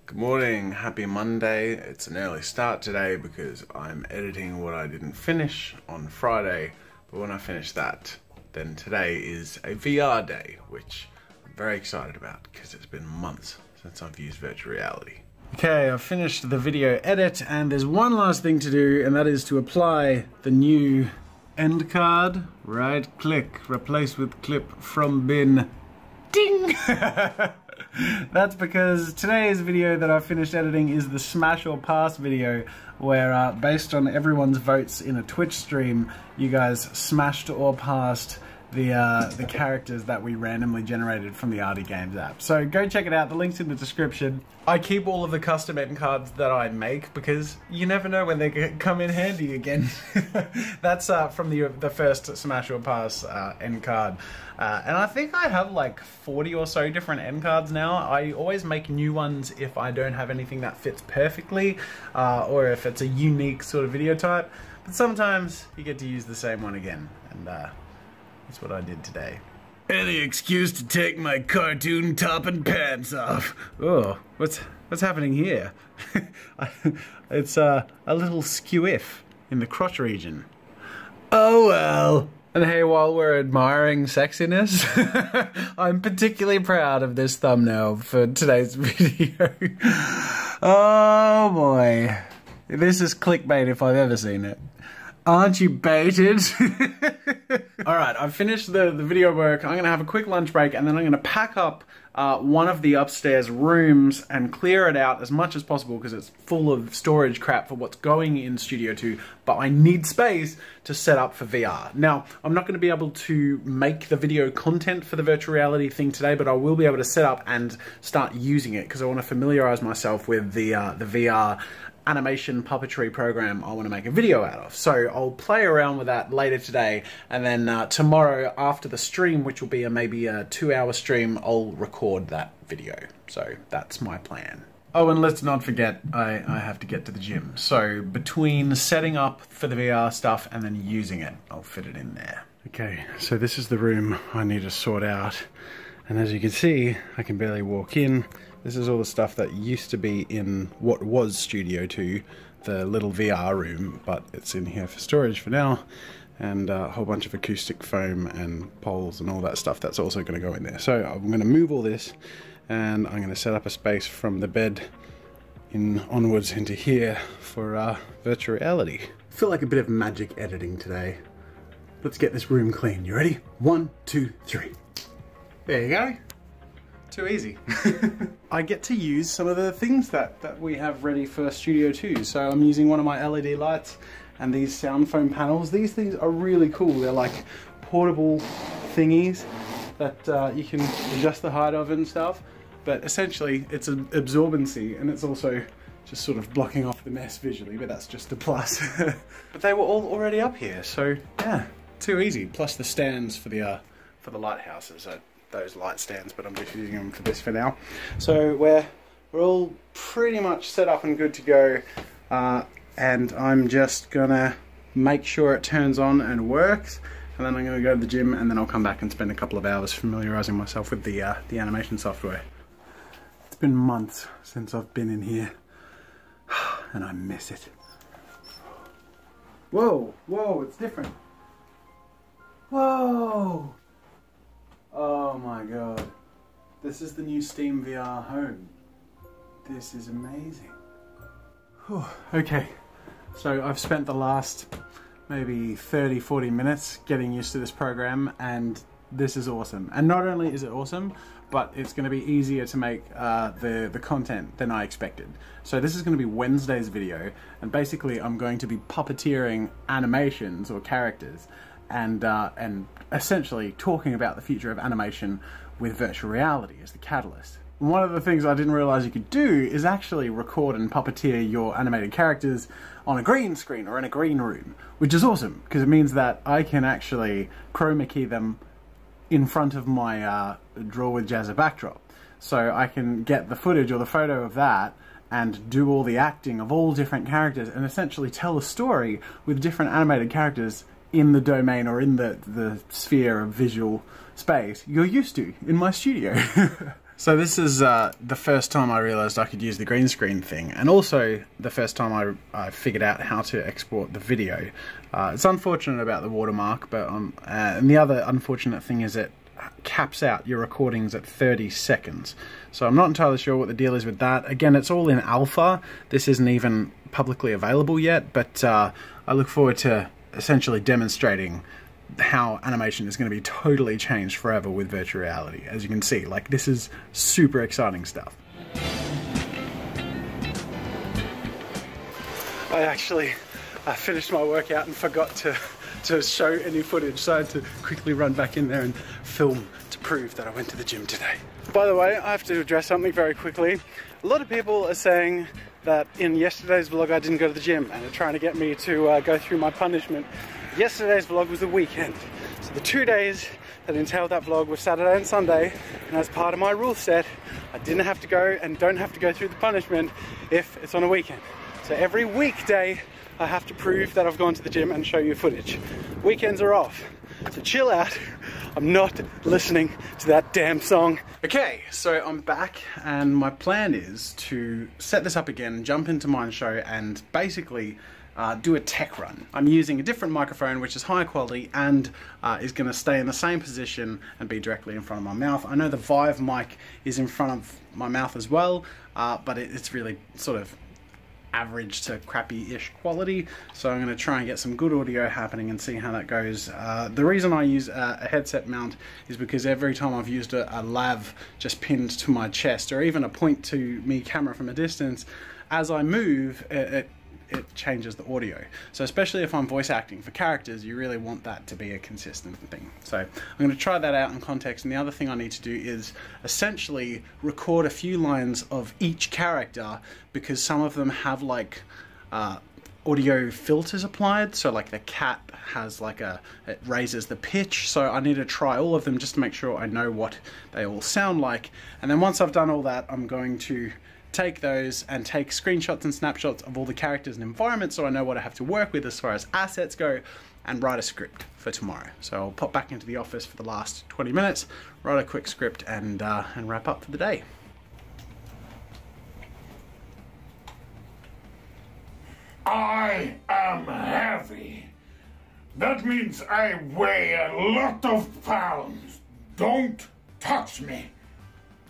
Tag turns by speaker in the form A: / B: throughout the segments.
A: Good morning, happy Monday. It's an early start today because I'm editing what I didn't finish on Friday, but when I finish that, then today is a VR day, which I'm very excited about because it's been months since I've used virtual reality. Okay, I've finished the video edit and there's one last thing to do, and that is to apply the new end card. Right click, replace with clip from bin. Ding! That's because today's video that I finished editing is the smash or pass video where based on everyone's votes in a Twitch stream, you guys smashed or passed the characters that we randomly generated from the RD Games app. So go check it out, the link's in the description. I keep all of the custom end cards that I make because you never know when they come in handy again. That's from the first smash or pass end card. And I think I have like 40 or so different end cards now. I always make new ones if I don't have anything that fits perfectly, or if it's a unique sort of video type. But sometimes you get to use the same one again, and that's what I did today. Any excuse to take my cartoon top and pants off. Oh, what's happening here? It's a little skew-if in the crotch region. Oh well. And hey, while we're admiring sexiness, I'm particularly proud of this thumbnail for today's video. Oh boy. This is clickbait if I've ever seen it. Aren't you baited? Alright, I've finished the video work. I'm going to have a quick lunch break and then I'm going to pack up one of the upstairs rooms and clear it out as much as possible because it's full of storage crap for what's going in Studio 2, but I need space to set up for VR. Now, I'm not going to be able to make the video content for the virtual reality thing today, but I will be able to set up and start using it because I want to familiarize myself with the VR animation puppetry program I want to make a video out of. So I'll play around with that later today, and then tomorrow after the stream, which will be maybe a 2-hour stream, I'll record that video. So that's my plan. Oh, and let's not forget, I have to get to the gym. So between setting up for the VR stuff and then using it, I'll fit it in there. Okay, so this is the room I need to sort out. And as you can see, I can barely walk in. This is all the stuff that used to be in what was Studio 2, the little VR room, but it's in here for storage for now. And a whole bunch of acoustic foam and poles and all that stuff that's also going to go in there. So I'm going to move all this and I'm going to set up a space from the bed onwards into here for virtual reality. I feel like a bit of magic editing today. Let's get this room clean. You ready? 1, 2, 3. There you go. Too easy. I get to use some of the things that we have ready for Studio 2. So I'm using one of my LED lights and these sound foam panels. These things are really cool. They're like portable thingies that you can adjust the height of and stuff. But essentially it's an absorbency, and it's also just sort of blocking off the mess visually, but that's just a plus. But they were all already up here, so yeah, too easy. Plus the stands for the lighthouses. Those light stands, but I'm just using them for this for now. So we're all pretty much set up and good to go, and I'm just gonna make sure it turns on and works, and then I'm gonna go to the gym, and then I'll come back and spend a couple of hours familiarizing myself with the animation software. It's been months since I've been in here, and I miss it. Whoa, whoa, it's different. Whoa! Oh my god. This is the new Steam VR home. This is amazing. Whew. Okay, so I've spent the last maybe 30-40 minutes getting used to this program, and this is awesome. And not only is it awesome, but it's going to be easier to make the content than I expected. So this is going to be Wednesday's video, and basically I'm going to be puppeteering animations or characters, and essentially talking about the future of animation with virtual reality as the catalyst. And one of the things I didn't realize you could do is actually record and puppeteer your animated characters on a green screen or in a green room, which is awesome because it means that I can actually chroma key them in front of my Draw with Jazza backdrop. So I can get the footage or the photo of that and do all the acting of all different characters and essentially tell a story with different animated characters in the domain or in the sphere of visual space you're used to in my studio. So this is the first time I realised I could use the green screen thing, and also the first time I figured out how to export the video. It's unfortunate about the watermark, but and the other unfortunate thing is it caps out your recordings at 30 seconds. So I'm not entirely sure what the deal is with that. Again, it's all in alpha. This isn't even publicly available yet, but I look forward to essentially demonstrating how animation is going to be totally changed forever with virtual reality. As you can see, like, this is super exciting stuff. I actually finished my workout and forgot to show any footage, so I had to quickly run back in there and film to prove that I went to the gym today. By the way, I have to address something very quickly. A lot of people are saying that in yesterday's vlog I didn't go to the gym and are trying to get me to go through my punishment. Yesterday's vlog was the weekend, so the 2 days that entailed that vlog were Saturday and Sunday, and as part of my rule set, I didn't have to go and don't have to go through the punishment if it's on a weekend. So every weekday I have to prove that I've gone to the gym and show you footage. Weekends are off, so chill out. I'm not listening to that damn song. Okay, so I'm back, and my plan is to set this up again, jump into Mindshow, and basically do a tech run. I'm using a different microphone which is higher quality and is going to stay in the same position and be directly in front of my mouth. I know the Vive mic is in front of my mouth as well, but it's really sort of average to crappy-ish quality, so I'm going to try and get some good audio happening and see how that goes. The reason I use a headset mount is because every time I've used a lav just pinned to my chest, or even a point-to-me camera from a distance, as I move, it changes the audio. So especially if I'm voice acting for characters, you really want that to be a consistent thing. So I'm going to try that out in context, and the other thing I need to do is essentially record a few lines of each character, because some of them have like audio filters applied. So like the cat has like it raises the pitch, so I need to try all of them just to make sure I know what they all sound like. And then once I've done all that, I'm going to take those and take screenshots and snapshots of all the characters and environments, so I know what I have to work with as far as assets go, and write a script for tomorrow. So I'll pop back into the office for the last 20 minutes, write a quick script, and wrap up for the day.
B: I am heavy. That means I weigh a lot of pounds. Don't touch me.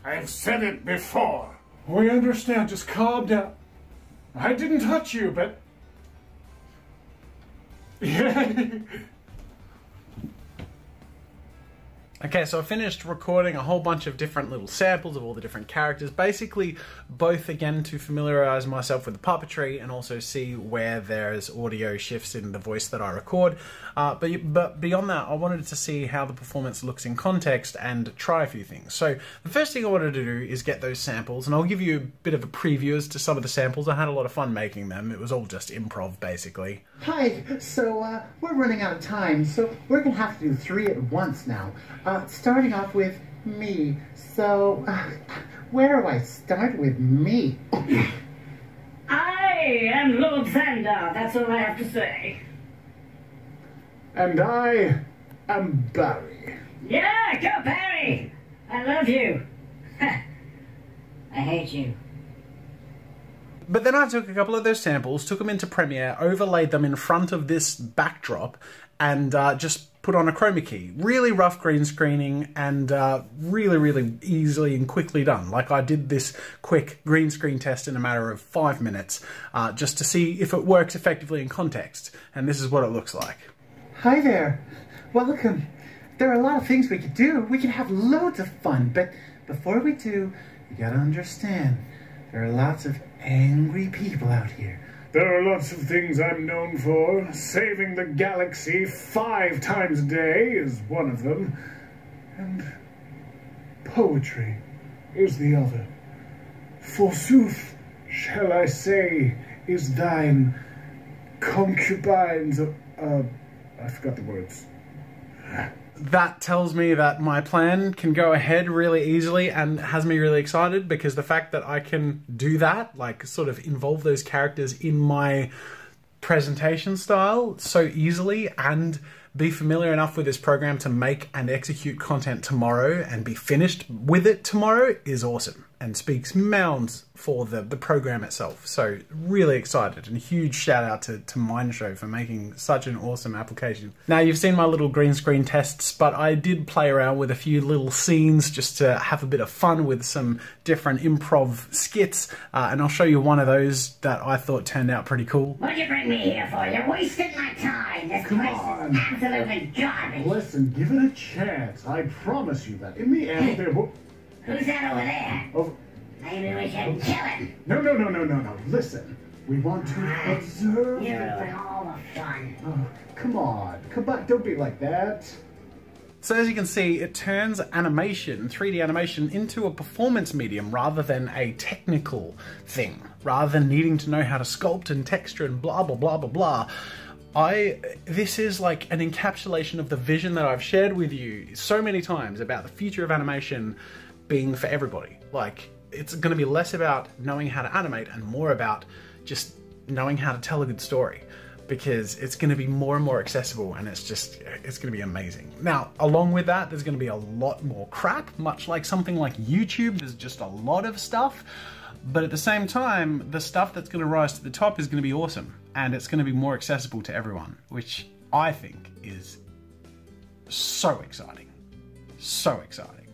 B: I've said it before. We understand, just calm down. I didn't touch you, but...
A: Okay, so I finished recording a whole bunch of different little samples of all the different characters, basically both, again, to familiarise myself with the puppetry and also see where there's audio shifts in the voice that I record. But beyond that, I wanted to see how the performance looks in context and try a few things. So the first thing I wanted to do is get those samples, and I'll give you a bit of a preview as to some of the samples. I had a lot of fun making them. It was all just improv, basically.
C: Hi, so we're running out of time, so we're gonna have to do 3 at once now. Starting off with me. So, where do I start with me?
D: I am Lord Xander, that's all I have to say.
B: And I am Barry.
D: Yeah, go Barry! I love you. I hate you.
A: But then I took a couple of those samples, took them into Premiere, overlaid them in front of this backdrop, and just put on a chroma key. Really rough green screening, and really easily and quickly done. Like, I did this quick green screen test in a matter of 5 minutes, just to see if it works effectively in context, and this is what it looks like.
C: Hi there. Welcome. There are a lot of things we could do. We could have loads of fun, but before we do, you gotta understand, there are lots of angry people out here.
B: There are lots of things I'm known for. Saving the galaxy 5 times a day is one of them. And poetry is the other. Forsooth, shall I say, is thine concubines I forgot the words.
A: That tells me that my plan can go ahead really easily and has me really excited, because the fact that I can do that, like sort of involve those characters in my presentation style so easily and
E: be familiar enough with this program to make and execute content tomorrow and be finished with it tomorrow is awesome and speaks mounds for the program itself. So really excited, and huge shout out to Mindshow for making such an awesome application. Now, you've seen my little green screen tests, but I did play around with a few little scenes just to have a bit of fun with some different improv skits, and I'll show you one of those that I thought turned out pretty cool.
D: What'd you bring me here for? You're wasting my time. This
B: Come
D: place
B: on.
D: is absolutely garbage.
B: Listen, give it a chance. I promise you that. In the end, there will...
D: Who's that over there?
B: Oh,
D: Maybe we should kill him.
B: no. Listen, we want to observe.
D: You ruin all the fun.
B: Oh, come on. Come back. Don't be like that.
E: So as you can see, it turns animation, 3D animation, into a performance medium rather than a technical thing. Rather than needing to know how to sculpt and texture and blah, blah, blah, blah, blah. This is like an encapsulation of the vision that I've shared with you so many times about the future of animation being for everybody. Like, it's going to be less about knowing how to animate and more about just knowing how to tell a good story, because it's going to be more and more accessible, and it's going to be amazing. Now, along with that, there's going to be a lot more crap, much like something like YouTube. There's just a lot of stuff. But at the same time, the stuff that's going to rise to the top is going to be awesome, and it's going to be more accessible to everyone, which I think is so exciting. So exciting.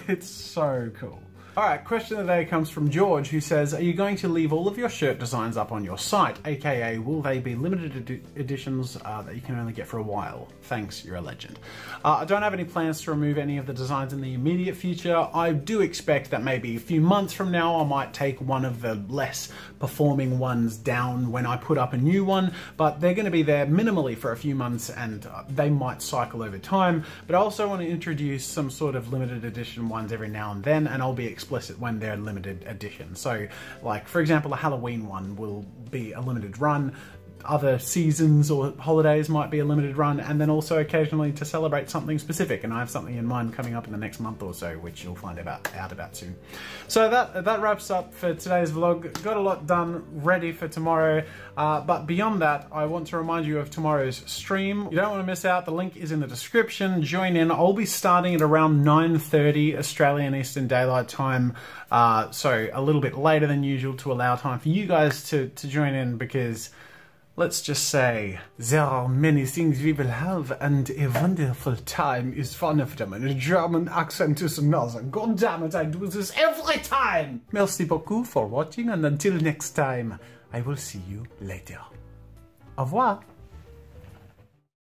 E: It's so cool. Alright, question of the day comes from George, who says, are you going to leave all of your shirt designs up on your site? AKA, will they be limited editions that you can only get for a while? Thanks, you're a legend. I don't have any plans to remove any of the designs in the immediate future. I do expect that maybe a few months from now I might take one of the less performing ones down when I put up a new one, but they're going to be there minimally for a few months, and they might cycle over time. But I also want to introduce some sort of limited edition ones every now and then, and I'll be explicit when they're limited edition. So, like, for example, a Halloween one will be a limited run. Other seasons or holidays might be a limited run, and then also occasionally to celebrate something specific. And I have something in mind coming up in the next month or so, which you'll find out about soon. So that wraps up for today's vlog. Got a lot done, ready for tomorrow. But beyond that, I want to remind you of tomorrow's stream. You don't want to miss out. The link is in the description. Join in. I'll be starting at around 9:30 Australian Eastern Daylight Time. So a little bit later than usual to allow time for you guys to join in, because let's just say there are many things we will have, and a wonderful time is one of them, and a German accent is another. God damn it, I do this every time! Merci beaucoup for watching, and until next time, I will see you later. Au revoir!